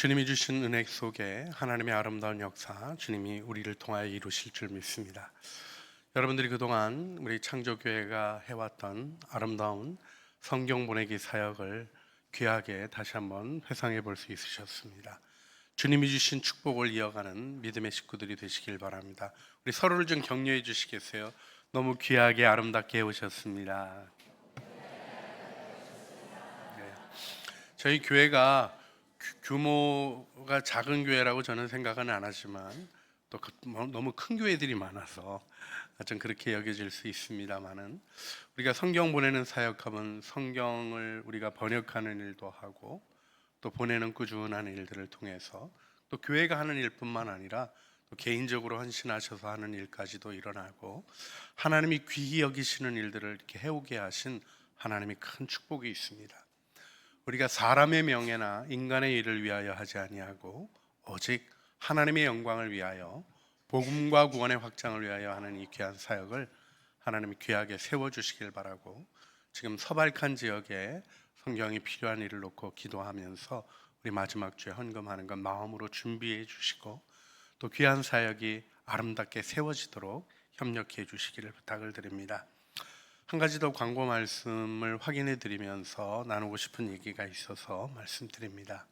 주님이 주신 은혜 속에 하나님의 아름다운 역사, 주님이 우리를 통하여 이루실 줄 믿습니다. 여러분들이 그동안 우리 창조교회가 해왔던 아름다운 성경 보내기 사역을 귀하게 다시 한번 회상해 볼 수 있으셨습니다. 주님이 주신 축복을 이어가는 믿음의 식구들이 되시길 바랍니다. 우리 서로를 좀 격려해 주시겠어요? 너무 귀하게 아름답게 해오셨습니다. 네. 저희 교회가 규모가 작은 교회라고 저는 생각은 안 하지만 또 너무 큰 교회들이 많아서 좀 그렇게 여겨질 수 있습니다만은, 우리가 성경 보내는 사역하면 성경을 우리가 번역하는 일도 하고 또 보내는 꾸준한 일들을 통해서 또 교회가 하는 일뿐만 아니라 또 개인적으로 헌신하셔서 하는 일까지도 일어나고, 하나님이 귀히 여기시는 일들을 이렇게 해오게 하신 하나님의 큰 축복이 있습니다. 우리가 사람의 명예나 인간의 일을 위하여 하지 아니하고 오직 하나님의 영광을 위하여, 복음과 구원의 확장을 위하여 하는 이 귀한 사역을 하나님이 귀하게 세워주시길 바라고, 지금 서발칸 지역에 성경이 필요한 일을 놓고 기도하면서 우리 마지막 주에 헌금하는 것 마음으로 준비해 주시고, 또 귀한 사역이 아름답게 세워지도록 협력해 주시기를 부탁을 드립니다. 한 가지 더 광고 말씀을 확인해 드리면서 나누고 싶은 얘기가 있어서 말씀드립니다.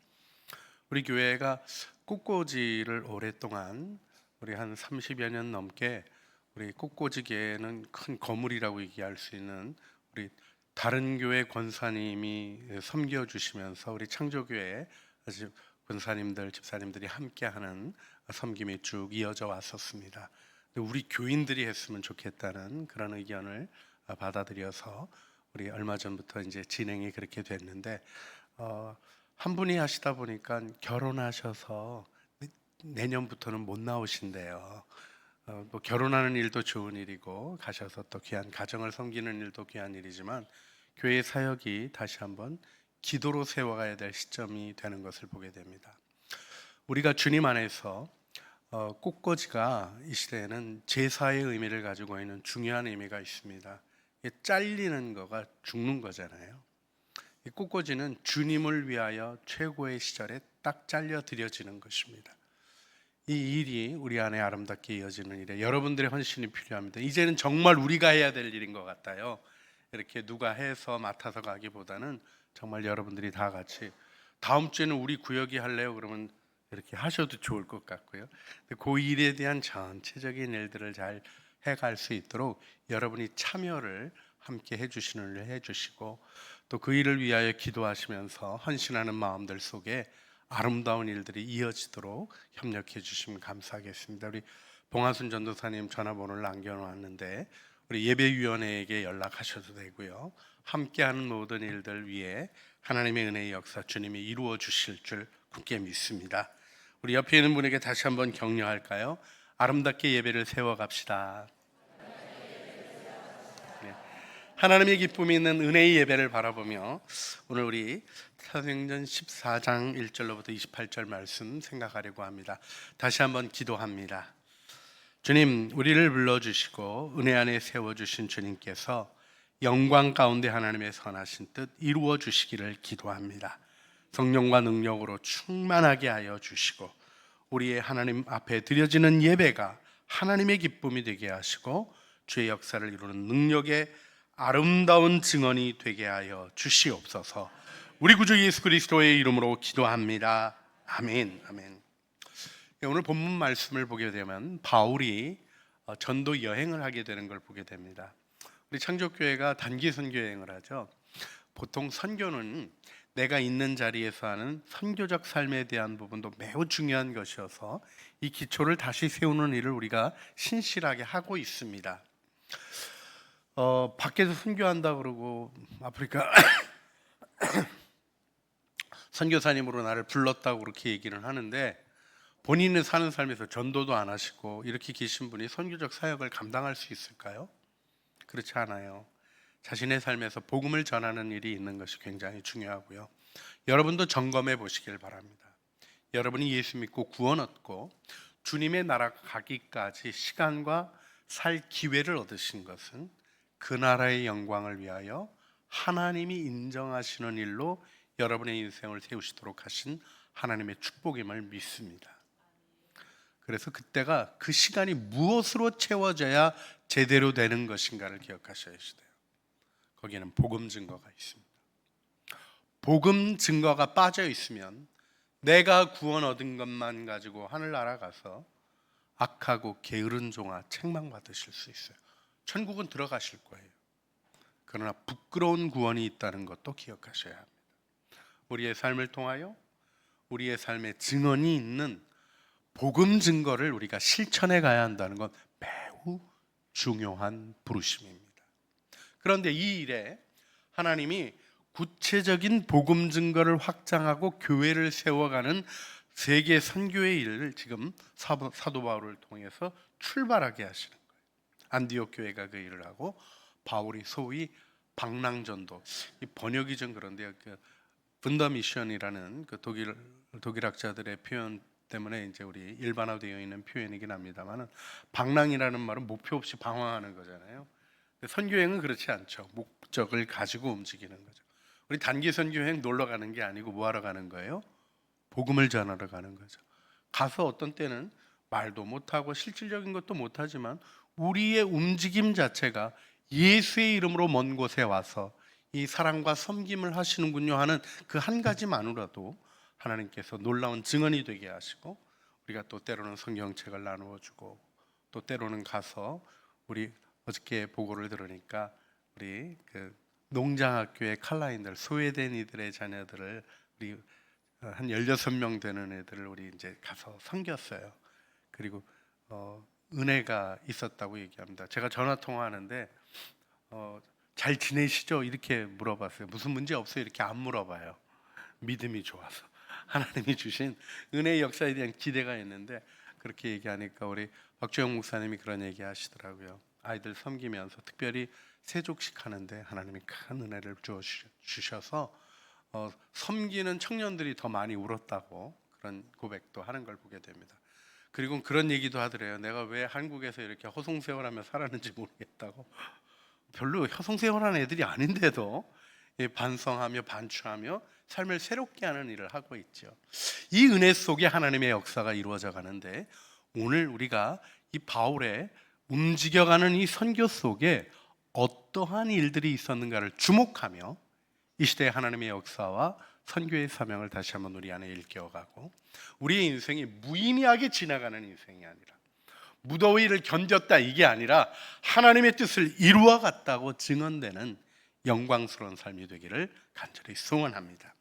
우리 교회가 꽃꽂이를 오랫동안, 우리 한 30여 년 넘게 우리 꽃꽂이계에는 큰 거물이라고 얘기할 수 있는 우리 다른 교회 권사님이 섬겨주시면서 우리 창조교회 권사님들, 집사님들이 함께하는 섬김이 쭉 이어져 왔었습니다. 우리 교인들이 했으면 좋겠다는 그런 의견을 받아들여서 우리 얼마 전부터 이제 진행이 그렇게 됐는데, 한 분이 하시다 보니까 결혼하셔서 내년부터는 못 나오신대요. 뭐 결혼하는 일도 좋은 일이고 가셔서 또 귀한 가정을 섬기는 일도 귀한 일이지만, 교회 사역이 다시 한번 기도로 세워가야 될 시점이 되는 것을 보게 됩니다. 우리가 주님 안에서 꽃꽂이가 이 시대에는 제사의 의미를 가지고 있는 중요한 의미가 있습니다. 잘리는 거가 죽는 거잖아요. 이 꽃꽂이는 주님을 위하여 최고의 시절에 딱 잘려 드려지는 것입니다. 이 일이 우리 안에 아름답게 이어지는 일에 여러분들의 헌신이 필요합니다. 이제는 정말 우리가 해야 될 일인 것 같아요. 이렇게 누가 해서 맡아서 가기보다는 정말 여러분들이 다 같이, 다음 주에는 우리 구역이 할래요? 그러면 이렇게 하셔도 좋을 것 같고요. 그 일에 대한 전체적인 일들을 잘 해갈 수 있도록 여러분이 참여를 함께 해주시는 일 해주시고, 또 그 일을 위하여 기도하시면서 헌신하는 마음들 속에 아름다운 일들이 이어지도록 협력해 주시면 감사하겠습니다. 우리 봉하순 전도사님 전화번호를 남겨놓았는데 우리 예배위원회에게 연락하셔도 되고요. 함께하는 모든 일들 위해 하나님의 은혜의 역사 주님이 이루어 주실 줄 굳게 믿습니다. 우리 옆에 있는 분에게 다시 한번 격려할까요? 아름답게 예배를 세워갑시다. 네. 하나님의 기쁨이 있는 은혜의 예배를 바라보며 오늘 우리 사도행전 14장 1절로부터 28절 말씀 생각하려고 합니다. 다시 한번 기도합니다. 주님, 우리를 불러주시고 은혜 안에 세워주신 주님께서 영광 가운데 하나님의 선하신 뜻 이루어 주시기를 기도합니다. 성령과 능력으로 충만하게 하여 주시고 우리의 하나님 앞에 드려지는 예배가 하나님의 기쁨이 되게 하시고 주의 역사를 이루는 능력의 아름다운 증언이 되게 하여 주시옵소서. 우리 구주 예수 그리스도의 이름으로 기도합니다. 아멘. 아멘. 오늘 본문 말씀을 보게 되면 바울이 전도 여행을 하게 되는 걸 보게 됩니다. 우리 창조교회가 단기 선교 여행을 하죠. 보통 선교는 내가 있는 자리에서 하는 선교적 삶에 대한 부분도 매우 중요한 것이어서 이 기초를 다시 세우는 일을 우리가 신실하게 하고 있습니다. 밖에서 선교한다 그러고 아프리카 선교사님으로 나를 불렀다고 그렇게 얘기를 하는데, 본인은 사는 삶에서 전도도 안 하시고 이렇게 계신 분이 선교적 사역을 감당할 수 있을까요? 그렇지 않아요. 자신의 삶에서 복음을 전하는 일이 있는 것이 굉장히 중요하고요. 여러분도 점검해 보시길 바랍니다. 여러분이 예수 믿고 구원 얻고 주님의 나라 가기까지 시간과 살 기회를 얻으신 것은 그 나라의 영광을 위하여 하나님이 인정하시는 일로 여러분의 인생을 세우시도록 하신 하나님의 축복임을 믿습니다. 그래서 그때가 그 시간이 무엇으로 채워져야 제대로 되는 것인가를 기억하셔야 돼요. 거기에는 복음 증거가 있습니다. 복음 증거가 빠져 있으면 내가 구원 얻은 것만 가지고 하늘나라 가서 악하고 게으른 종아 책망받으실 수 있어요. 천국은 들어가실 거예요. 그러나 부끄러운 구원이 있다는 것도 기억하셔야 합니다. 우리의 삶을 통하여 우리의 삶의 증언이 있는 복음 증거를 우리가 실천해 가야 한다는 건 매우 중요한 부르심입니다. 그런데 이 일에 하나님이 구체적인 복음 증거를 확장하고 교회를 세워가는 세계 선교의 일을 지금 사도 바울을 통해서 출발하게 하시는 거예요. 안디옥 교회가 그 일을 하고 바울이 소위 방랑전도, 이 번역이 좀 그런데요. 그 분더미션이라는 그 독일학자들의 표현 때문에 이제 우리 일반화되어 있는 표현이긴 합니다만은, 방랑이라는 말은 목표 없이 방황하는 거잖아요. 선교행은 그렇지 않죠. 목적을 가지고 움직이는 거죠. 우리 단기 선교행 놀러 가는 게 아니고 뭐 하러 가는 거예요? 복음을 전하러 가는 거죠. 가서 어떤 때는 말도 못하고 실질적인 것도 못하지만 우리의 움직임 자체가 예수의 이름으로 먼 곳에 와서 이 사랑과 섬김을 하시는군요 하는 그 한 가지만으로도 하나님께서 놀라운 증언이 되게 하시고, 우리가 또 때로는 성경책을 나누어 주고, 또 때로는 가서 우리 어저께 보고를 들으니까 우리 그 농장학교의 칼라인들, 소외된 이들의 자녀들을 우리 한 16명 되는 애들을 우리 이제 가서 섬겼어요. 그리고 은혜가 있었다고 얘기합니다. 제가 전화 통화하는데 잘 지내시죠? 이렇게 물어봤어요. 무슨 문제 없어요? 이렇게 안 물어봐요. 믿음이 좋아서 하나님이 주신 은혜의 역사에 대한 기대가 있는데, 그렇게 얘기하니까 우리 박주영 목사님이 그런 얘기 하시더라고요. 아이들 섬기면서 특별히 세족식 하는데 하나님이 큰 은혜를 주셔서 섬기는 청년들이 더 많이 울었다고 그런 고백도 하는 걸 보게 됩니다. 그리고 그런 얘기도 하더래요. 내가 왜 한국에서 이렇게 허송세월하며 살았는지 모르겠다고. 별로 허송세월한 애들이 아닌데도 반성하며 반추하며 삶을 새롭게 하는 일을 하고 있죠. 이 은혜 속에 하나님의 역사가 이루어져 가는데, 오늘 우리가 이 바울의 움직여가는 이 선교 속에 어떠한 일들이 있었는가를 주목하며 이 시대의 하나님의 역사와 선교의 사명을 다시 한번 우리 안에 일깨워가고, 우리의 인생이 무의미하게 지나가는 인생이 아니라, 무더위를 견뎠다 이게 아니라 하나님의 뜻을 이루어갔다고 증언되는 영광스러운 삶이 되기를 간절히 소원합니다.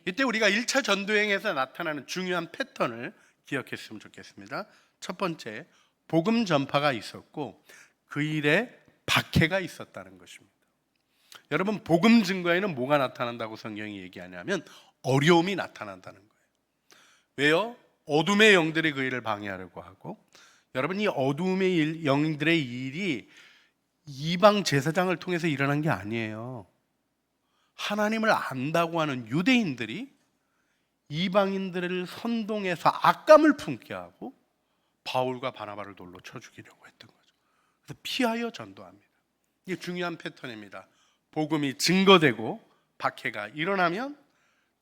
이때 우리가 1차 전도행에서 나타나는 중요한 패턴을 기억했으면 좋겠습니다. 첫 번째, 복음 전파가 있었고 그 일에 박해가 있었다는 것입니다. 여러분, 복음 증거에는 뭐가 나타난다고 성경이 얘기하냐면 어려움이 나타난다는 거예요. 왜요? 어둠의 영들이 그 일을 방해하려고 하고, 여러분, 이 어둠의 영들의 일이 이방 제사장을 통해서 일어난 게 아니에요. 하나님을 안다고 하는 유대인들이 이방인들을 선동해서 악감을 품게 하고 바울과 바나바를 돌로 쳐 죽이려고 했던 거죠. 그래서 피하여 전도합니다. 이게 중요한 패턴입니다. 복음이 증거되고 박해가 일어나면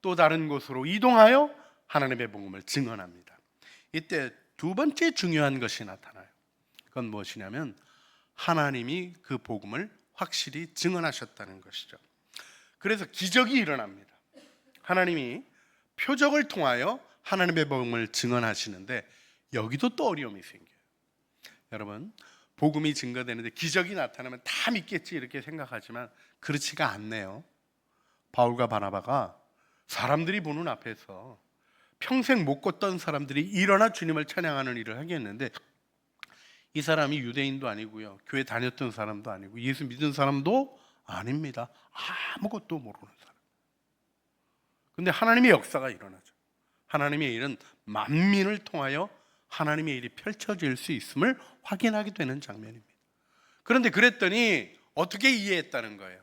또 다른 곳으로 이동하여 하나님의 복음을 증언합니다. 이때 두 번째 중요한 것이 나타나요. 그건 무엇이냐면 하나님이 그 복음을 확실히 증언하셨다는 것이죠. 그래서 기적이 일어납니다. 하나님이 표적을 통하여 하나님의 복음을 증언하시는데 여기도 또 어려움이 생겨요. 여러분, 복음이 증거되는데 기적이 나타나면 다 믿겠지 이렇게 생각하지만 그렇지가 않네요. 바울과 바나바가 사람들이 보는 앞에서 평생 못 걷던 사람들이 일어나 주님을 찬양하는 일을 하겠는데, 이 사람이 유대인도 아니고요, 교회 다녔던 사람도 아니고 예수 믿은 사람도 아닙니다. 아무것도 모르는 사람. 근데 하나님의 역사가 일어나죠. 하나님의 일은 만민을 통하여 하나님의 일이 펼쳐질 수 있음을 확인하게 되는 장면입니다. 그런데 그랬더니 어떻게 이해했다는 거예요?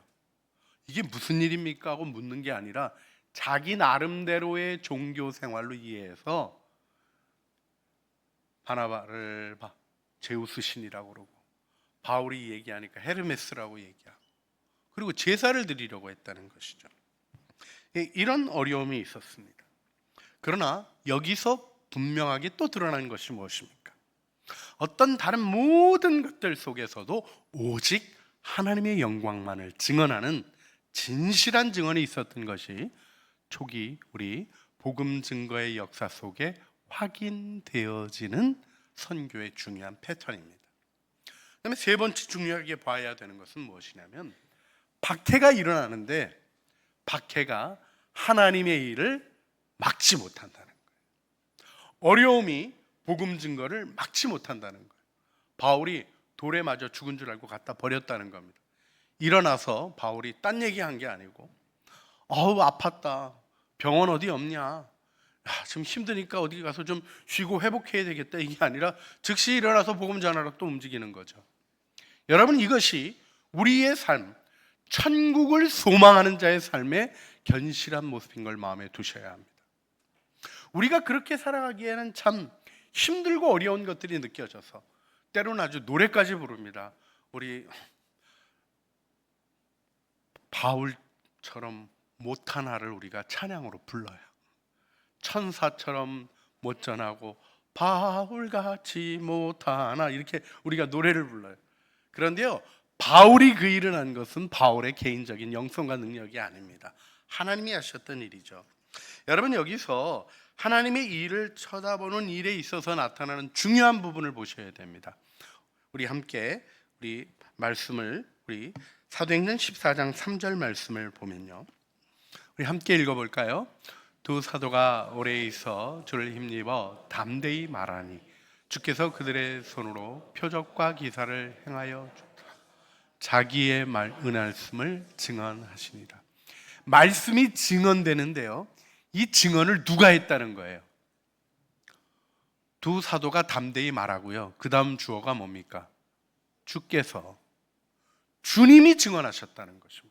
이게 무슨 일입니까? 하고 묻는 게 아니라 자기 나름대로의 종교 생활로 이해해서 바나바를 제우스 신이라고 그러고, 바울이 얘기하니까 헤르메스라고 얘기하고, 그리고 제사를 드리려고 했다는 것이죠. 이런 어려움이 있었습니다. 그러나 여기서 분명하게 또 드러나는 것이 무엇입니까? 어떤 다른 모든 것들 속에서도 오직 하나님의 영광만을 증언하는 진실한 증언이 있었던 것이 초기 우리 복음 증거의 역사 속에 확인되어지는 선교의 중요한 패턴입니다. 그다음에 세 번째 중요하게 봐야 되는 것은 무엇이냐면, 박해가 일어나는데 박해가 하나님의 일을 막지 못한다는 거예요. 어려움이 복음 증거를 막지 못한다는 거예요. 바울이 돌에 맞아 죽은 줄 알고 갖다 버렸다는 겁니다. 일어나서 바울이 딴 얘기한 게 아니고, 어우 아팠다, 병원 어디 없냐, 좀 힘드니까 어디 가서 좀 쉬고 회복해야 되겠다, 이게 아니라 즉시 일어나서 복음 전하러 또 움직이는 거죠. 여러분, 이것이 우리의 삶, 천국을 소망하는 자의 삶의 견실한 모습인 걸 마음에 두셔야 합니다. 우리가 그렇게 살아가기에는 참 힘들고 어려운 것들이 느껴져서 때로는 아주 노래까지 부릅니다. 우리 바울처럼 못한 하를 우리가 찬양으로 불러요. 천사처럼 못 전하고 바울같이 못하나, 이렇게 우리가 노래를 불러요. 그런데요, 바울이 그 일을 한 것은 바울의 개인적인 영성과 능력이 아닙니다. 하나님이 하셨던 일이죠. 여러분, 여기서 하나님의 일을 쳐다보는 일에 있어서 나타나는 중요한 부분을 보셔야 됩니다. 우리 함께 우리 말씀을, 우리 사도행전 14장 3절 말씀을 보면요, 우리 함께 읽어볼까요? 두 사도가 오래 있어 주를 힘입어 담대히 말하니 주께서 그들의 손으로 표적과 기사를 행하여 줬다. 자기의 은혜씀을 증언하시니라. 말씀이 증언되는데요, 이 증언을 누가 했다는 거예요? 두 사도가 담대히 말하고요, 그 다음 주어가 뭡니까? 주께서, 주님이 증언하셨다는 것입니다.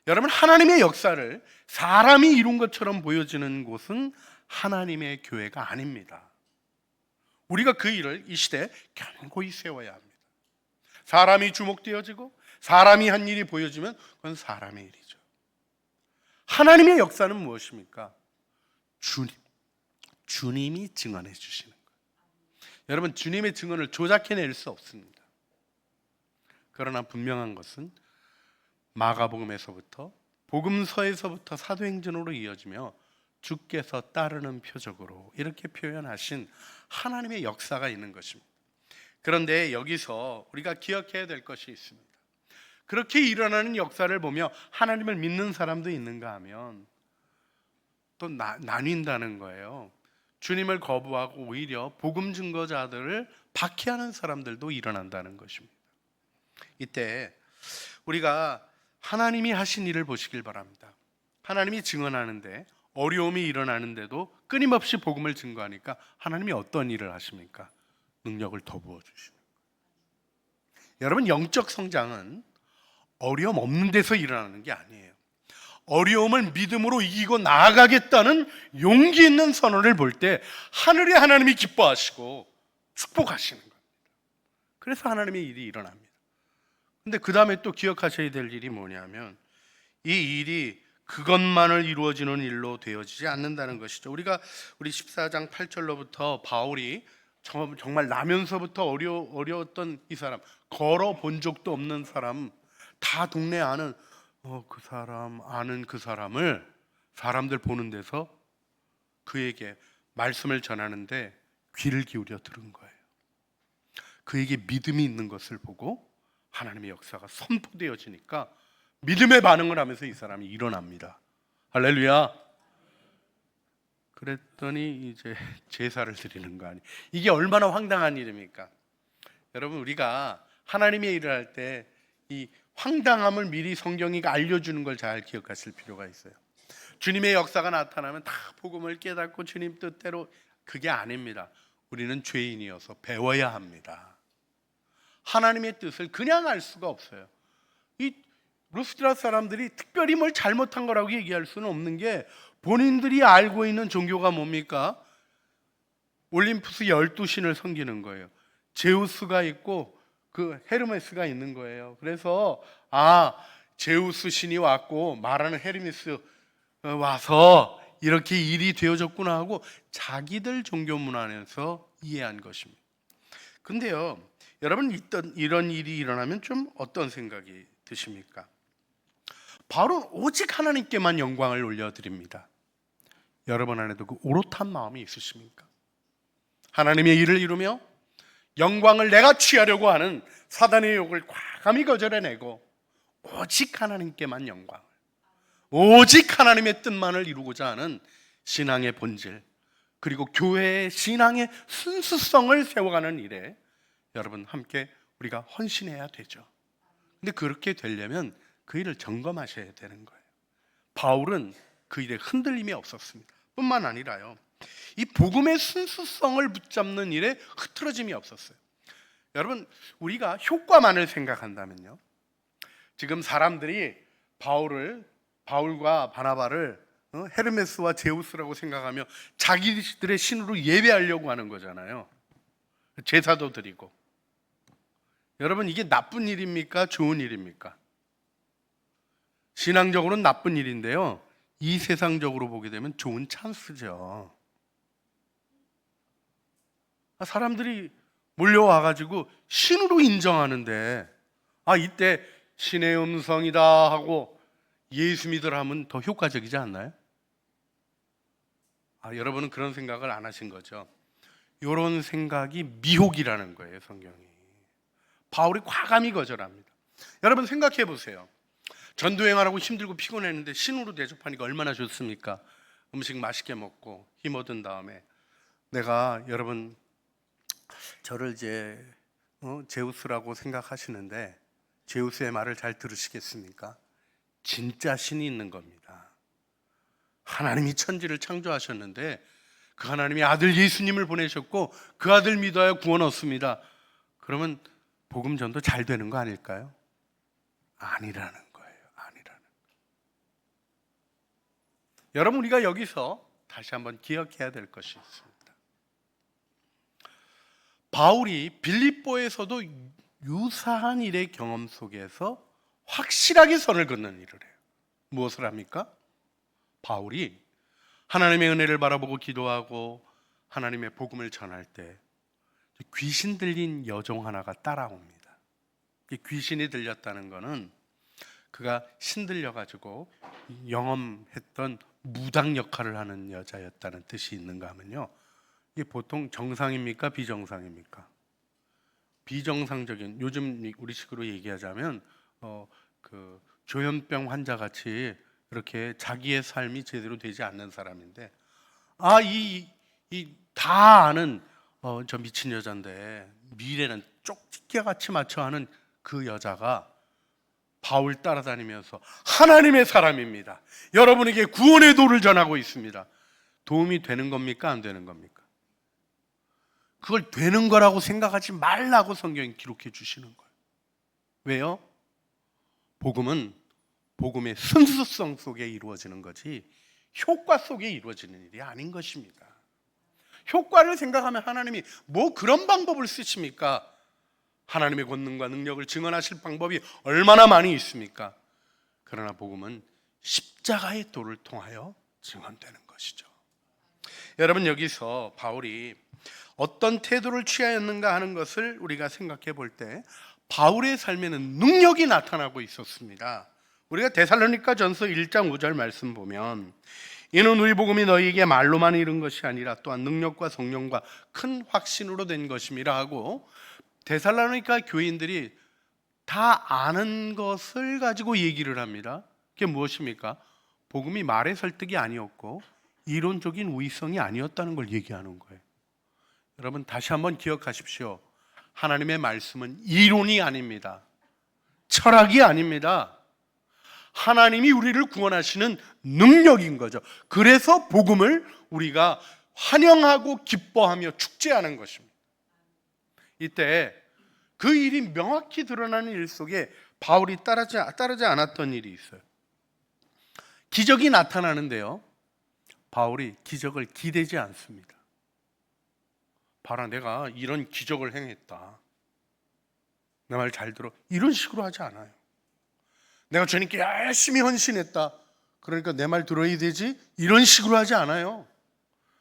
여러분, 하나님의 역사를 사람이 이룬 것처럼 보여지는 곳은 하나님의 교회가 아닙니다. 우리가 그 일을 이 시대에 견고히 세워야 합니다. 사람이 주목되어지고 사람이 한 일이 보여지면 그건 사람의 일이죠. 하나님의 역사는 무엇입니까? 주님이 증언해 주시는 거예요. 여러분, 주님의 증언을 조작해낼 수 없습니다. 그러나 분명한 것은 마가복음에서부터 복음서에서부터 사도행전으로 이어지며 주께서 따르는 표적으로 이렇게 표현하신 하나님의 역사가 있는 것입니다. 그런데 여기서 우리가 기억해야 될 것이 있습니다. 그렇게 일어나는 역사를 보며 하나님을 믿는 사람도 있는가 하면 또 나뉜다는 거예요. 주님을 거부하고 오히려 복음 증거자들을 박해하는 사람들도 일어난다는 것입니다. 이때 우리가 하나님이 하신 일을 보시길 바랍니다. 하나님이 증언하는데 어려움이 일어나는데도 끊임없이 복음을 증거하니까 하나님이 어떤 일을 하십니까? 능력을 더 부어주시는 거예요. 여러분, 영적 성장은 어려움 없는 데서 일어나는 게 아니에요. 어려움을 믿음으로 이기고 나아가겠다는 용기 있는 선언을 볼 때 하늘의 하나님이 기뻐하시고 축복하시는 겁니다. 그래서 하나님의 일이 일어납니다. 근데 그 다음에 또 기억하셔야 될 일이 뭐냐면, 이 일이 그것만을 이루어지는 일로 되어지지 않는다는 것이죠. 우리 14장 8절로부터 바울이 정말 나면서부터 어려웠던 이 사람, 걸어 본 적도 없는 사람, 다 동네 아는 그 사람, 아는 그 사람을 사람들 보는 데서 그에게 말씀을 전하는데 귀를 기울여 들은 거예요. 그에게 믿음이 있는 것을 보고 하나님의 역사가 선포되어지니까 믿음의 반응을 하면서 이 사람이 일어납니다. 할렐루야. 그랬더니 이제 제사를 드리는 거 아니에요. 이게 얼마나 황당한 일입니까? 여러분, 우리가 하나님의 일을 할 때 이 황당함을 미리 성경이 알려주는 걸 잘 기억하실 필요가 있어요. 주님의 역사가 나타나면 다 복음을 깨닫고 주님 뜻대로, 그게 아닙니다. 우리는 죄인이어서 배워야 합니다. 하나님의 뜻을 그냥 알 수가 없어요. 이 루스드라 사람들이 특별히 뭘 잘못한 거라고 얘기할 수는 없는 게, 본인들이 알고 있는 종교가 뭡니까? 올림푸스 12신을 섬기는 거예요. 제우스가 있고 그 헤르메스가 있는 거예요. 그래서 제우스 신이 왔고 말하는 헤르메스 와서 이렇게 일이 되어졌구나 하고 자기들 종교 문화에서 이해한 것입니다. 근데요, 여러분 이런 일이 일어나면 좀 어떤 생각이 드십니까? 바울은 오직 하나님께만 영광을 올려드립니다. 여러분 안에도 그 오롯한 마음이 있으십니까? 하나님의 일을 이루며 영광을 내가 취하려고 하는 사단의 욕을 과감히 거절해내고 오직 하나님께만 영광을, 오직 하나님의 뜻만을 이루고자 하는 신앙의 본질, 그리고 교회의 신앙의 순수성을 세워가는 일에 여러분 함께 우리가 헌신해야 되죠. 근데 그렇게 되려면 그 일을 점검하셔야 되는 거예요. 바울은 그 일에 흔들림이 없었습니다. 뿐만 아니라요, 이 복음의 순수성을 붙잡는 일에 흐트러짐이 없었어요. 여러분, 우리가 효과만을 생각한다면요, 지금 사람들이 바울과 바나바를 헤르메스와 제우스라고 생각하며 자기들의 신으로 예배하려고 하는 거잖아요. 제사도 드리고. 여러분, 이게 나쁜 일입니까? 좋은 일입니까? 신앙적으로는 나쁜 일인데요, 이 세상적으로 보게 되면 좋은 찬스죠. 사람들이 몰려와가지고 신으로 인정하는데, 이때 신의 음성이다 하고 예수 믿으라 하면 더 효과적이지 않나요? 여러분은 그런 생각을 안 하신 거죠. 이런 생각이 미혹이라는 거예요, 성경이. 바울이 과감히 거절합니다. 여러분 생각해 보세요. 전도행하라고 힘들고 피곤했는데 신으로 대접하니까 얼마나 좋습니까? 음식 맛있게 먹고 힘 얻은 다음에 여러분 저를 이제 제우스라고 생각하시는데 제우스의 말을 잘 들으시겠습니까? 진짜 신이 있는 겁니다. 하나님이 천지를 창조하셨는데 그 하나님이 아들 예수님을 보내셨고 그 아들 믿어야 구원 얻습니다. 그러면 복음 전도 잘 되는 거 아닐까요? 아니라는 거예요. 아니라는. 여러분, 우리가 여기서 다시 한번 기억해야 될 것이 있습니다. 바울이 빌립보에서도 유사한 일의 경험 속에서 확실하게 선을 긋는 일을 해요. 무엇을 합니까? 바울이 하나님의 은혜를 바라보고 기도하고 하나님의 복음을 전할 때 귀신 들린 여종 하나가 따라옵니다. 귀신이 들렸다는 것은 그가 신들려가지고 영험했던 무당 역할을 하는 여자였다는 뜻이 있는가 하면요, 이게 보통 정상입니까? 비정상입니까? 비정상적인, 요즘 우리식으로 얘기하자면 그 조현병 환자 같이 이렇게 자기의 삶이 제대로 되지 않는 사람인데, 이 다 아는 저 미친 여잔데 미래는 쪽집게같이 맞춰 하는 그 여자가 바울 따라다니면서 하나님의 사람입니다, 여러분에게 구원의 도를 전하고 있습니다. 도움이 되는 겁니까? 안 되는 겁니까? 그걸 되는 거라고 생각하지 말라고 성경이 기록해 주시는 거예요. 왜요? 복음은 복음의 순수성 속에 이루어지는 거지 효과 속에 이루어지는 일이 아닌 것입니다. 효과를 생각하면 하나님이 뭐 그런 방법을 쓰십니까? 하나님의 권능과 능력을 증언하실 방법이 얼마나 많이 있습니까? 그러나 복음은 십자가의 도를 통하여 증언되는 것이죠. 여러분, 여기서 바울이 어떤 태도를 취하였는가 하는 것을 우리가 생각해 볼 때 바울의 삶에는 능력이 나타나고 있었습니다. 우리가 데살로니가 전서 1장 5절 말씀 보면, 이는 우리 복음이 너희에게 말로만 이른 것이 아니라 또한 능력과 성령과 큰 확신으로 된 것임이라 하고, 데살로니가 교인들이 다 아는 것을 가지고 얘기를 합니다. 그게 무엇입니까? 복음이 말의 설득이 아니었고 이론적인 우위성이 아니었다는 걸 얘기하는 거예요. 여러분, 다시 한번 기억하십시오. 하나님의 말씀은 이론이 아닙니다. 철학이 아닙니다. 하나님이 우리를 구원하시는 능력인 거죠. 그래서 복음을 우리가 환영하고 기뻐하며 축제하는 것입니다. 이때 그 일이 명확히 드러나는 일 속에 바울이 따르지 않았던 일이 있어요. 기적이 나타나는데요, 바울이 기적을 기대지 않습니다. 봐라, 내가 이런 기적을 행했다, 내 말 잘 들어, 이런 식으로 하지 않아요. 내가 주님께 열심히 헌신했다, 그러니까 내 말 들어야 되지? 이런 식으로 하지 않아요.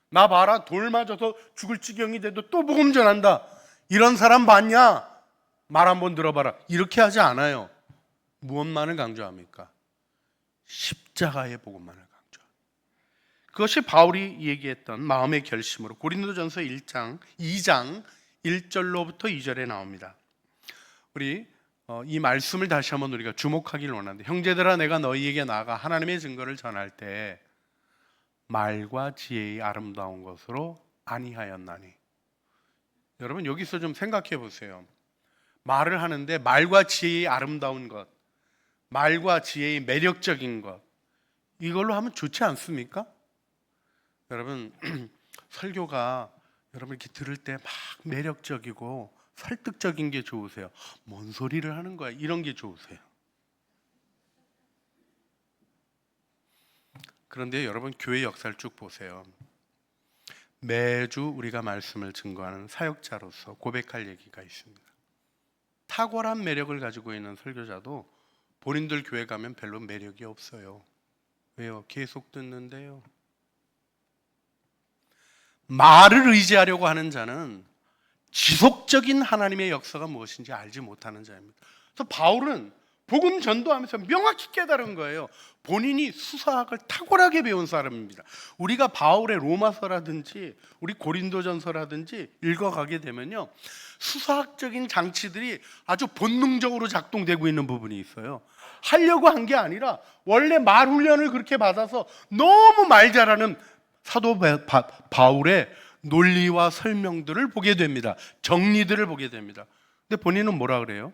나 봐라, 돌 맞아서 죽을 지경이 돼도 또 복음 전한다. 이런 사람 봤냐? 말 한번 들어봐라. 이렇게 하지 않아요. 무엇만을 강조합니까? 십자가의 복음만을 강조합니다. 그것이 바울이 얘기했던 마음의 결심으로 고린도전서 2장 1절로부터 2절에 나옵니다. 우리 이 말씀을 다시 한번 우리가 주목하기를 원하는데, 형제들아 내가 너희에게 나아가 하나님의 증거를 전할 때 말과 지혜의 아름다운 것으로 아니하였나니. 여러분 여기서 좀 생각해 보세요. 말을 하는데 말과 지혜의 아름다운 것, 말과 지혜의 매력적인 것, 이걸로 하면 좋지 않습니까? 여러분 설교가 여러분 이렇게 들을 때 막 매력적이고 설득적인 게 좋으세요? 뭔 소리를 하는 거야? 이런 게 좋으세요? 그런데 여러분 교회 역사를 쭉 보세요. 매주 우리가 말씀을 증거하는 사역자로서 고백할 얘기가 있습니다. 탁월한 매력을 가지고 있는 설교자도 본인들 교회 가면 별로 매력이 없어요. 왜요? 계속 듣는데요. 말을 의지하려고 하는 자는 지속적인 하나님의 역사가 무엇인지 알지 못하는 자입니다. 그래서 바울은 복음 전도하면서 명확히 깨달은 거예요. 본인이 수사학을 탁월하게 배운 사람입니다. 우리가 바울의 로마서라든지 우리 고린도전서라든지 읽어가게 되면요, 수사학적인 장치들이 아주 본능적으로 작동되고 있는 부분이 있어요. 하려고 한 게 아니라 원래 말 훈련을 그렇게 받아서 너무 말 잘하는 사도 바울의 논리와 설명들을 보게 됩니다. 정리들을 보게 됩니다. 근데 본인은 뭐라 그래요?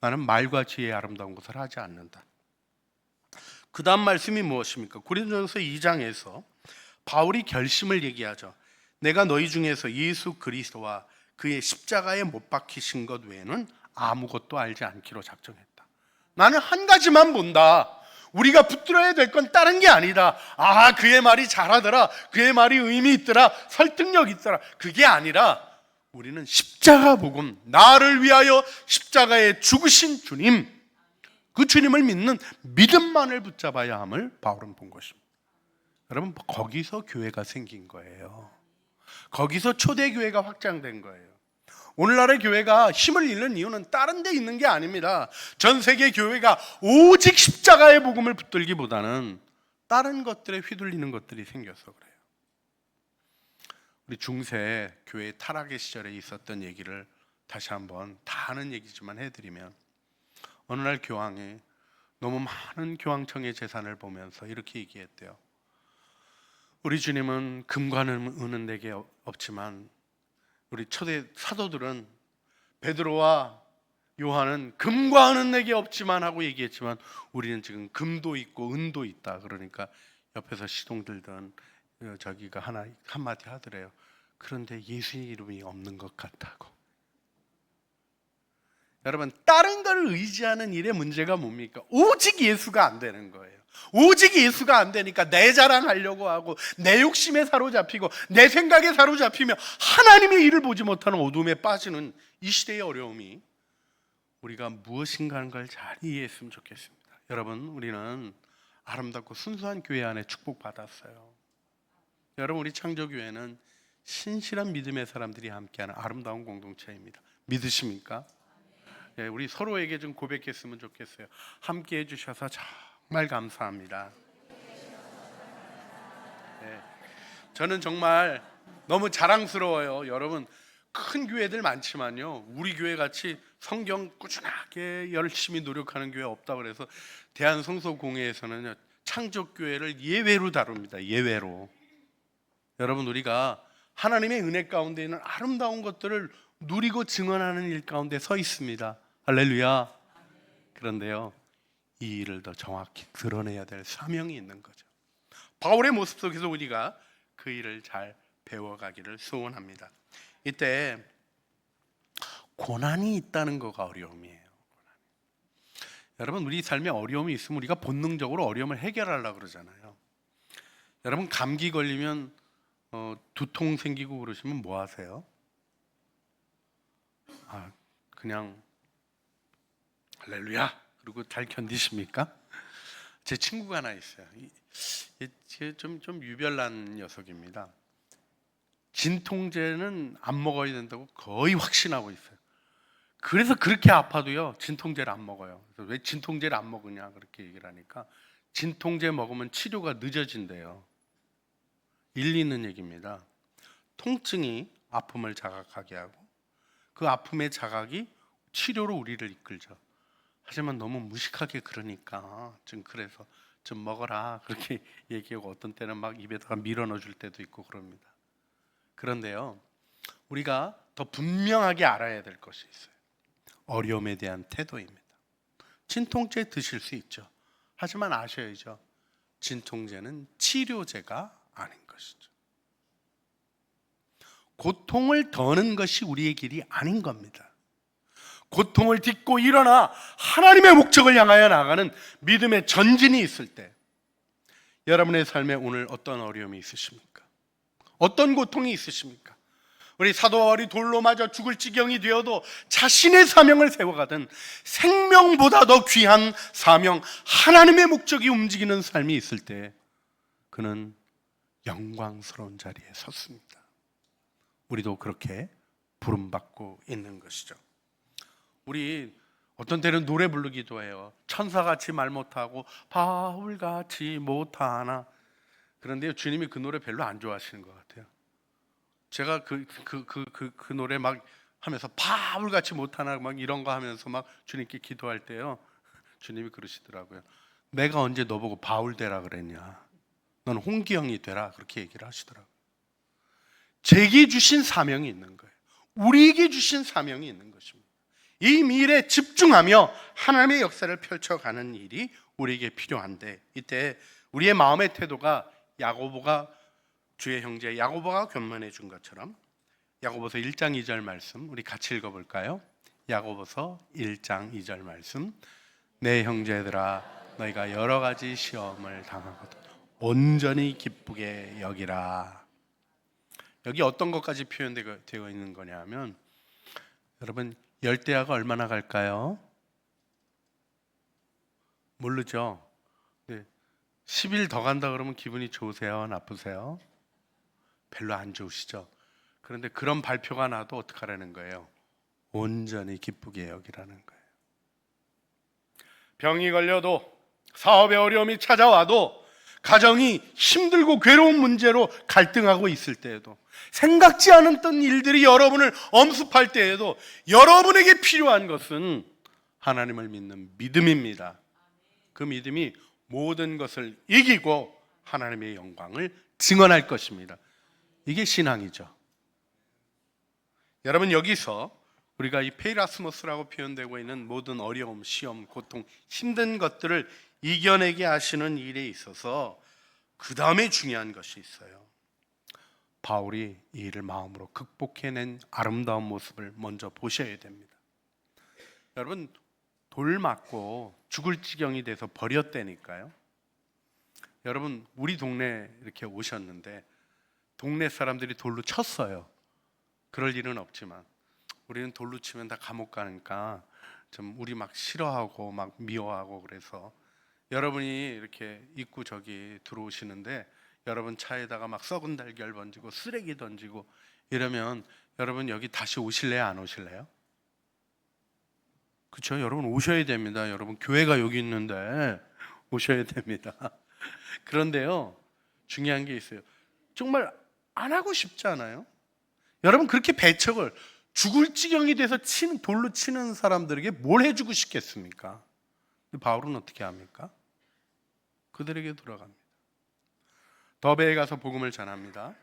나는 말과 지혜의 아름다운 것을 하지 않는다. 그 다음 말씀이 무엇입니까? 고린도전서 2장에서 바울이 결심을 얘기하죠. 내가 너희 중에서 예수 그리스도와 그의 십자가에 못 박히신 것 외에는 아무것도 알지 않기로 작정했다. 나는 한 가지만 본다. 우리가 붙들어야 될 건 다른 게 아니다. 아, 그의 말이 잘하더라, 그의 말이 의미 있더라, 설득력 있더라, 그게 아니라 우리는 십자가 복음, 나를 위하여 십자가에 죽으신 주님, 그 주님을 믿는 믿음만을 붙잡아야 함을 바울은 본 것입니다. 여러분 거기서 교회가 생긴 거예요. 거기서 초대교회가 확장된 거예요. 오늘날의 교회가 힘을 잃는 이유는 다른 데 있는 게 아닙니다. 전 세계 교회가 오직 십자가의 복음을 붙들기보다는 다른 것들에 휘둘리는 것들이 생겨서 그래요. 우리 중세 교회 타락의 시절에 있었던 얘기를 다시 한번 다 아는 얘기지만 해드리면, 어느 날 교황이 너무 많은 교황청의 재산을 보면서 이렇게 얘기했대요. 우리 주님은 금과 은은 내게 없지만 우리 초대 사도들은, 베드로와 요한은 금과 은은 내게 없지만 하고 얘기했지만 우리는 지금 금도 있고 은도 있다. 그러니까 옆에서 시동 들던 저기가 한마디 하더래요. 그런데 예수의 이름이 없는 것 같다고. 여러분 다른 걸 의지하는 일의 문제가 뭡니까? 오직 예수가 안 되는 거예요. 오직 예수가 안 되니까 내 자랑하려고 하고 내 욕심에 사로잡히고 내 생각에 사로잡히며 하나님의 일을 보지 못하는 어둠에 빠지는 이 시대의 어려움이, 우리가 무엇인가 하는 걸 잘 이해했으면 좋겠습니다. 여러분 우리는 아름답고 순수한 교회 안에 축복받았어요. 여러분 우리 창조교회는 신실한 믿음의 사람들이 함께하는 아름다운 공동체입니다. 믿으십니까? 네, 우리 서로에게 좀 고백했으면 좋겠어요. 함께 해주셔서 정말 감사합니다. 네, 저는 정말 너무 자랑스러워요. 여러분 큰 교회들 많지만요, 우리 교회 같이 성경 꾸준하게 열심히 노력하는 교회 없다 그래서 대한성서공회에서는 창조교회를 예외로 다룹니다. 예외로. 여러분 우리가 하나님의 은혜 가운데 있는 아름다운 것들을 누리고 증언하는 일 가운데 서 있습니다. 할렐루야. 그런데요, 이 일을 더 정확히 드러내야 될 사명이 있는 거죠. 바울의 모습 속에서 우리가 그 일을 잘 배워가기를 소원합니다. 이때 고난이 있다는 거가 어려움이에요. 여러분 우리 삶에 어려움이 있으면 우리가 본능적으로 어려움을 해결하려고 그러잖아요. 여러분 감기 걸리면 두통 생기고 그러시면 뭐 하세요? 그냥 할렐루야 그리고 잘 견디십니까? 제 친구가 하나 있어요. 좀 유별난 녀석입니다. 진통제는 안 먹어야 된다고 거의 확신하고 있어요. 그래서 그렇게 아파도요, 진통제를 안 먹어요. 그래서 왜 진통제를 안 먹으냐 그렇게 얘기를 하니까, 진통제 먹으면 치료가 늦어진대요. 일리 있는 얘기입니다. 통증이 아픔을 자각하게 하고 그 아픔의 자각이 치료로 우리를 이끌죠. 하지만 너무 무식하게 그러니까 그래서 좀 먹어라 그렇게 얘기하고, 어떤 때는 막 입에다가 밀어 넣어줄 때도 있고 그럽니다. 그런데요, 우리가 더 분명하게 알아야 될 것이 있어요. 어려움에 대한 태도입니다. 진통제 드실 수 있죠. 하지만 아셔야죠. 진통제는 치료제가 아닌 것이죠. 고통을 더는 것이 우리의 길이 아닌 겁니다. 고통을 딛고 일어나 하나님의 목적을 향하여 나가는 믿음의 전진이 있을 때, 여러분의 삶에 오늘 어떤 어려움이 있으십니까? 어떤 고통이 있으십니까? 우리 사도 바울이 돌로 맞아 죽을 지경이 되어도 자신의 사명을 세워가던 생명보다 더 귀한 사명, 하나님의 목적이 움직이는 삶이 있을 때 그는 영광스러운 자리에 섰습니다. 우리도 그렇게 부름받고 있는 것이죠. 우리 어떤 때는 노래 부르기도 해요. 천사같이 말 못하고 바울같이 못하나. 그런데 주님이 그 노래 별로 안 좋아하시는 것 같아요. 제가 그 노래 막 하면서 바울같이 못하나 막 이런 거 하면서 막 주님께 기도할 때요, 주님이 그러시더라고요. 내가 언제 너보고 바울 되라 그랬냐? 넌 홍기영이 되라 그렇게 얘기를 하시더라고요. 제게 주신 사명이 있는 거예요. 우리에게 주신 사명이 있는 것입니다. 이 일에 집중하며 하나님의 역사를 펼쳐가는 일이 우리에게 필요한데, 이때 우리의 마음의 태도가 야고보가, 주의 형제 야고보가 권면해 준 것처럼, 야고보서 1장 2절 말씀 우리 같이 읽어볼까요? 야고보서 1장 2절 말씀. 내 형제들아, 너희가 여러 가지 시험을 당하거든 온전히 기쁘게 여기라. 여기 어떤 것까지 표현되어 있는 거냐 하면, 여러분, 열대야가 얼마나 갈까요? 모르죠? 10일 더 간다 그러면 기분이 좋으세요? 나쁘세요? 별로 안 좋으시죠? 그런데 그런 발표가 나도 어떡하라는 거예요? 온전히 기쁘게 여기라는 거예요. 병이 걸려도, 사업에 어려움이 찾아와도, 가정이 힘들고 괴로운 문제로 갈등하고 있을 때에도, 생각지 않았던 일들이 여러분을 엄습할 때에도 여러분에게 필요한 것은 하나님을 믿는 믿음입니다. 그 믿음이 모든 것을 이기고 하나님의 영광을 증언할 것입니다. 이게 신앙이죠. 여러분, 여기서 우리가 이 페이라스모스라고 표현되고 있는 모든 어려움, 시험, 고통, 힘든 것들을 이겨내게 하시는 일에 있어서 그 다음에 중요한 것이 있어요. 바울이 이 일을 마음으로 극복해낸 아름다운 모습을 먼저 보셔야 됩니다. 여러분, 돌 맞고 죽을 지경이 돼서 버렸다니까요. 여러분, 우리 동네 이렇게 오셨는데 동네 사람들이 돌로 쳤어요. 그럴 일은 없지만 우리는 돌로 치면 다 감옥 가니까 좀 우리 막 싫어하고 막 미워하고, 그래서 여러분이 이렇게 입구 저기 들어오시는데 여러분 차에다가 막 썩은 달걀 던지고 쓰레기 던지고 이러면 여러분 여기 다시 오실래요? 안 오실래요? 그렇죠? 여러분 오셔야 됩니다. 여러분 교회가 여기 있는데 오셔야 됩니다. 그런데요, 중요한 게 있어요. 정말 안 하고 싶지 않아요? 여러분, 그렇게 배척을, 죽을 지경이 돼서 돌로 치는 사람들에게 뭘 해주고 싶겠습니까? 바울은 어떻게 합니까? 그들에게 돌아갑니다. 더베에 가서 복음을 전합니다.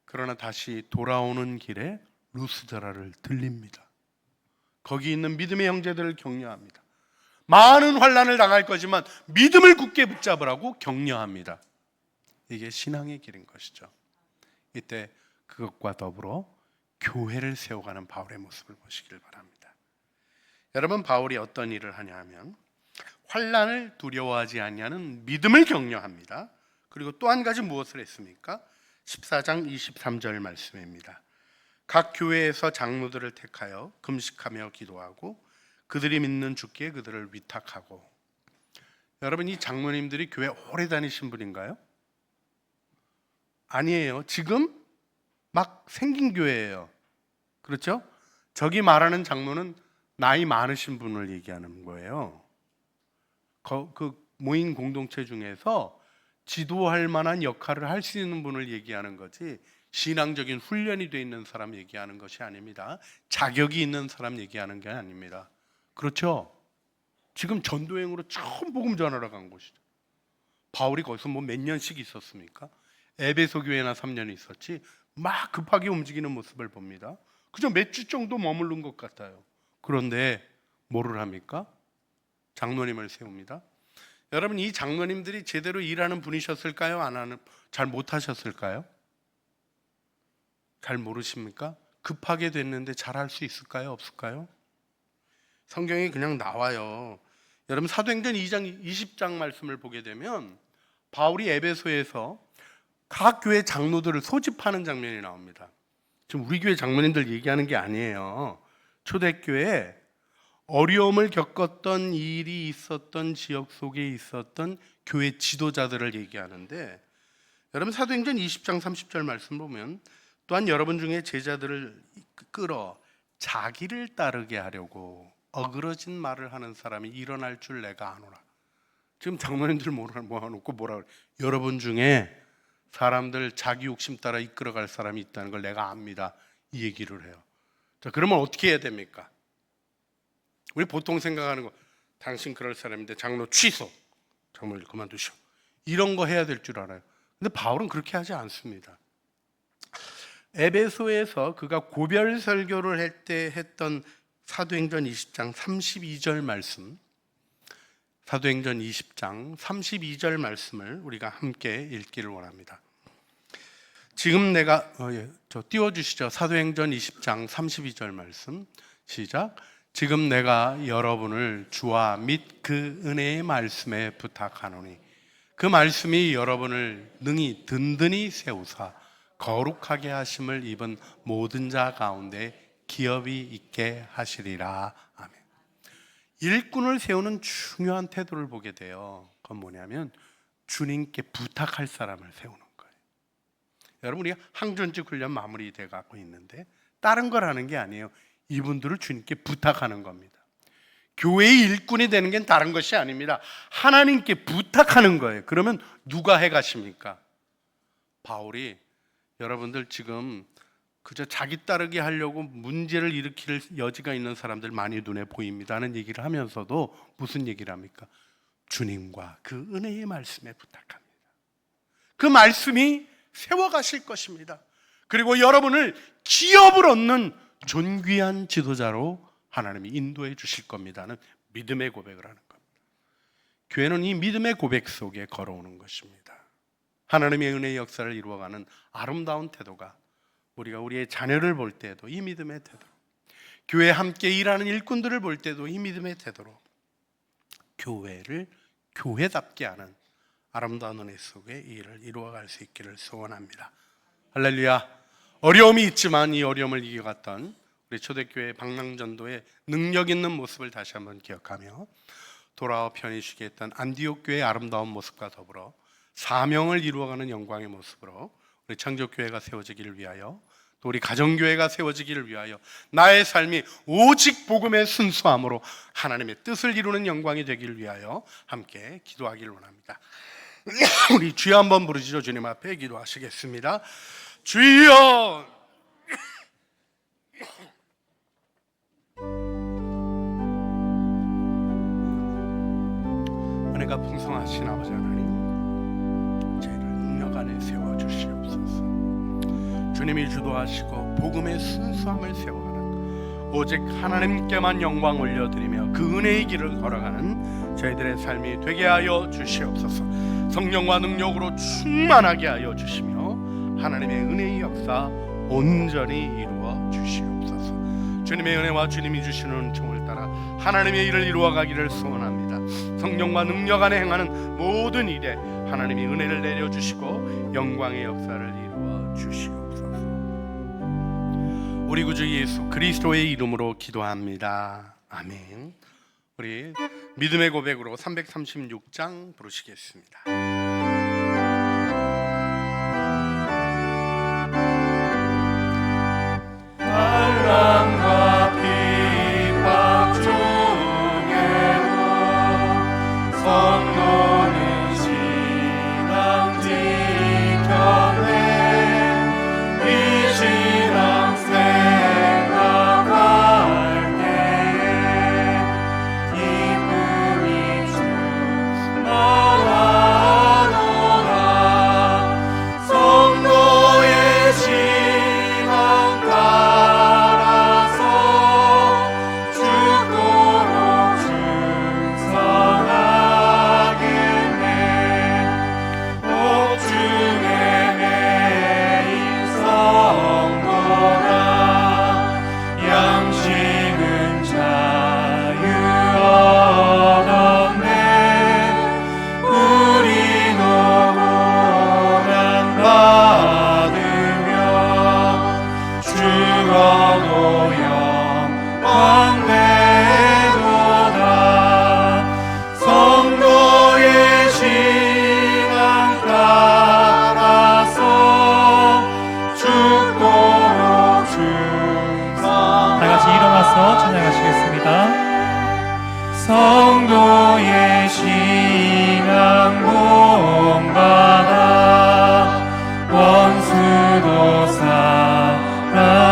그러나 다시 돌아오는 길에 루스드라를 들립니다. 거기 있는 믿음의 형제들을 격려합니다. 많은 환난을 당할 거지만 믿음을 굳게 붙잡으라고 격려합니다. 이게 신앙의 길인 것이죠. 이때 그것과 더불어 교회를 세워가는 바울의 모습을 보시길 바랍니다. 여러분, 바울이 어떤 일을 하냐 하면 환난을 두려워하지 아니하는 믿음을 격려합니다. 그리고 또 한 가지 무엇을 했습니까? 14장 23절 말씀입니다. 각 교회에서 장로들을 택하여 금식하며 기도하고 그들이 믿는 주께 그들을 위탁하고. 여러분, 이 장로님들이 교회 오래 다니신 분인가요? 아니에요. 지금 막 생긴 교회예요. 그렇죠? 저기 말하는 장로는 나이 많으신 분을 얘기하는 거예요. 그 모인 공동체 중에서 지도할 만한 역할을 할 수 있는 분을 얘기하는 거지, 신앙적인 훈련이 돼 있는 사람 얘기하는 것이 아닙니다. 자격이 있는 사람 얘기하는 게 아닙니다. 그렇죠? 지금 전도행으로 처음 복음 전하러 간 곳이죠. 바울이 거기서 뭐 몇 년씩 있었습니까? 에베소 교회나 3년 있었지, 막 급하게 움직이는 모습을 봅니다. 그저 몇 주 정도 머무른 것 같아요. 그런데 뭐를 합니까? 장로님을 세웁니다. 여러분, 이 장로님들이 제대로 일하는 분이셨을까요? 잘 못하셨을까요? 잘 모르십니까? 급하게 됐는데 잘할 수 있을까요? 없을까요? 성경에 그냥 나와요. 여러분, 사도행전 2장 20장 말씀을 보게 되면 바울이 에베소에서 각 교회 장로들을 소집하는 장면이 나옵니다. 지금 우리 교회 장로님들 얘기하는 게 아니에요. 초대교회에 어려움을 겪었던 일이 있었던 지역 속에 있었던 교회 지도자들을 얘기하는데, 여러분, 사도행전 20장 30절 말씀 보면 또한 여러분 중에 제자들을 끌어 자기를 따르게 하려고 어그러진 말을 하는 사람이 일어날 줄 내가 아노라. 지금 장로님들 모아놓고 뭐라 그래? 여러분 중에 사람들 자기 욕심 따라 이끌어갈 사람이 있다는 걸 내가 압니다. 이 얘기를 해요. 자, 그러면 어떻게 해야 됩니까? 우리 보통 생각하는 거, 당신 그럴 사람인데 장로 취소, 장로를 그만두시오, 이런 거 해야 될 줄 알아요. 근데 바울은 그렇게 하지 않습니다. 에베소에서 그가 고별 설교를 할 때 했던 사도행전 20장 32절 말씀, 사도행전 20장 32절 말씀을 우리가 함께 읽기를 원합니다. 지금 내가 띄워주시죠. 사도행전 20장 32절 말씀 시작. 지금 내가 여러분을 주와 및 그 은혜의 말씀에 부탁하노니 그 말씀이 여러분을 능히 든든히 세우사 거룩하게 하심을 입은 모든 자 가운데 기업이 있게 하시리라. 아멘. 일꾼을 세우는 중요한 태도를 보게 돼요. 그건 뭐냐면 주님께 부탁할 사람을 세우는 거예요. 여러분, 우리가 항전직 훈련 마무리돼 가고 있는데 다른 걸 하는 게 아니에요. 이분들을 주님께 부탁하는 겁니다. 교회의 일꾼이 되는 게 다른 것이 아닙니다. 하나님께 부탁하는 거예요. 그러면 누가 해가십니까? 바울이 여러분들 지금 그저 자기 따르게 하려고 문제를 일으킬 여지가 있는 사람들 많이 눈에 보입니다는 얘기를 하면서도 무슨 얘기를 합니까? 주님과 그 은혜의 말씀에 부탁합니다. 그 말씀이 세워가실 것입니다. 그리고 여러분을 기업을 얻는 존귀한 지도자로 하나님이 인도해 주실 겁니다는 믿음의 고백을 하는 겁니다. 교회는 이 믿음의 고백 속에 걸어오는 것입니다. 하나님의 은혜의 역사를 이루어가는 아름다운 태도가 우리가 우리의 자녀를 볼 때도 이 믿음의 태도로, 교회에 함께 일하는 일꾼들을 볼 때도 이 믿음의 태도로 교회를 교회답게 하는 아름다운 은혜 속에 이 일을 이루어갈 수 있기를 소원합니다. 할렐루야. 어려움이 있지만 이 어려움을 이겨갔던 우리 초대교회 방랑전도의 능력 있는 모습을 다시 한번 기억하며 돌아와 편히 쉬게 했던 안디옥 교회의 아름다운 모습과 더불어 사명을 이루어가는 영광의 모습으로 우리 창조교회가 세워지기를 위하여, 또 우리 가정교회가 세워지기를 위하여 나의 삶이 오직 복음의 순수함으로 하나님의 뜻을 이루는 영광이 되기를 위하여 함께 기도하기를 원합니다. 우리 주여 한번 부르시죠. 주님 앞에 기도하시겠습니다. 주여, 은혜가 풍성하신 아버지 하나님, 저희를 능력 안에 세워주시옵소서. 주님이 주도하시고 복음의 순수함을 세워가는, 오직 하나님께만 영광 올려드리며 그 은혜의 길을 걸어가는 저희들의 삶이 되게 하여 주시옵소서. 성령과 능력으로 충만하게 하여 주시며 하나님의 은혜의 역사 온전히 이루어 주시옵소서. 주님의 은혜와 주님이 주시는 은총을 따라 하나님의 일을 이루어가기를 소원합니다. 성령과 능력 안에 행하는 모든 일에 하나님이 은혜를 내려주시고 영광의 역사를 이루어 주시옵소서. 우리 구주 예수 그리스도의 이름으로 기도합니다. 아멘. 우리 믿음의 고백으로 336장 부르시겠습니다. 환난과 핍박 중에도 성도는 신앙 지켜내. 이 신앙 생각할 때에 기쁨이 충만하도다. 성도의 신앙 따라서 죽도록 충성하겠네. 옥중에 매인 성도라. 양식은 자유 얻었네. 우리도 고난받으며 죽어도 영원 되도다. 성도의 신앙 따라서 죽도록 충성. 다 같이 일어나서 찬양하시겠습니다. 성도의 신앙 본받아 원수도 사랑하겠네.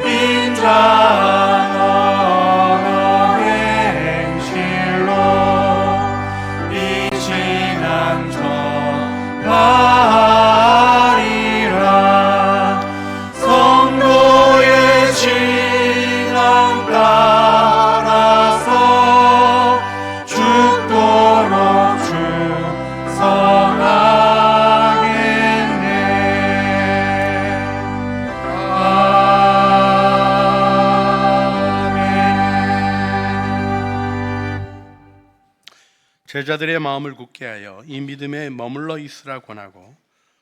인자한 언어 행실로 이 신앙 전하리라. 성도의 신앙 따라서 죽도록 충성하겠네. 아멘. 제자들의 마음을 굳게 하여 이 믿음에 머물러 있으라 권하고,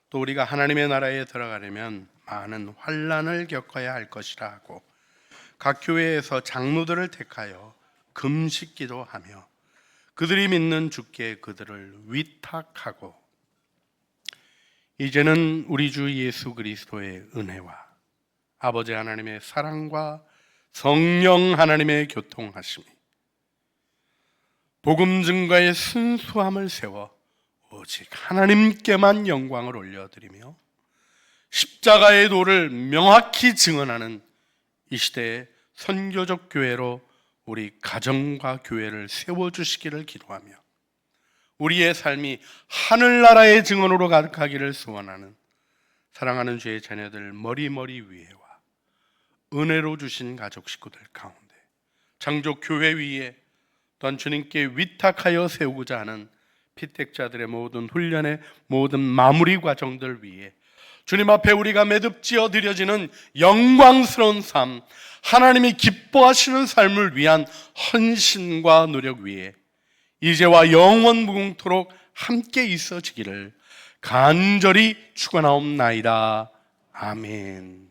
또 우리가 하나님의 나라에 들어가려면 많은 환난을 겪어야 할 것이라 하고, 각 교회에서 장로들을 택하여 금식 기도하며 그들이 믿는 주께 그들을 위탁하고, 이제는 우리 주 예수 그리스도의 은혜와 아버지 하나님의 사랑과 성령 하나님의 교통하심이 복음 증거의 순수함을 세워 오직 하나님께만 영광을 올려드리며 십자가의 도를 명확히 증언하는 이 시대의 선교적 교회로 우리 가정과 교회를 세워주시기를 기도하며, 우리의 삶이 하늘나라의 증언으로 가득하기를 소원하는 사랑하는 주의 자녀들 머리머리 위에와 은혜로 주신 가족 식구들 가운데, 장족 교회 위에 또한 주님께 위탁하여 세우고자 하는 피택자들의 모든 훈련의 모든 마무리 과정들 위에 주님 앞에 우리가 매듭지어 드려지는 영광스러운 삶, 하나님이 기뻐하시는 삶을 위한 헌신과 노력 위에 이제와 영원 무궁토록 함께 있어지기를 간절히 축원하옵나이다. 아멘.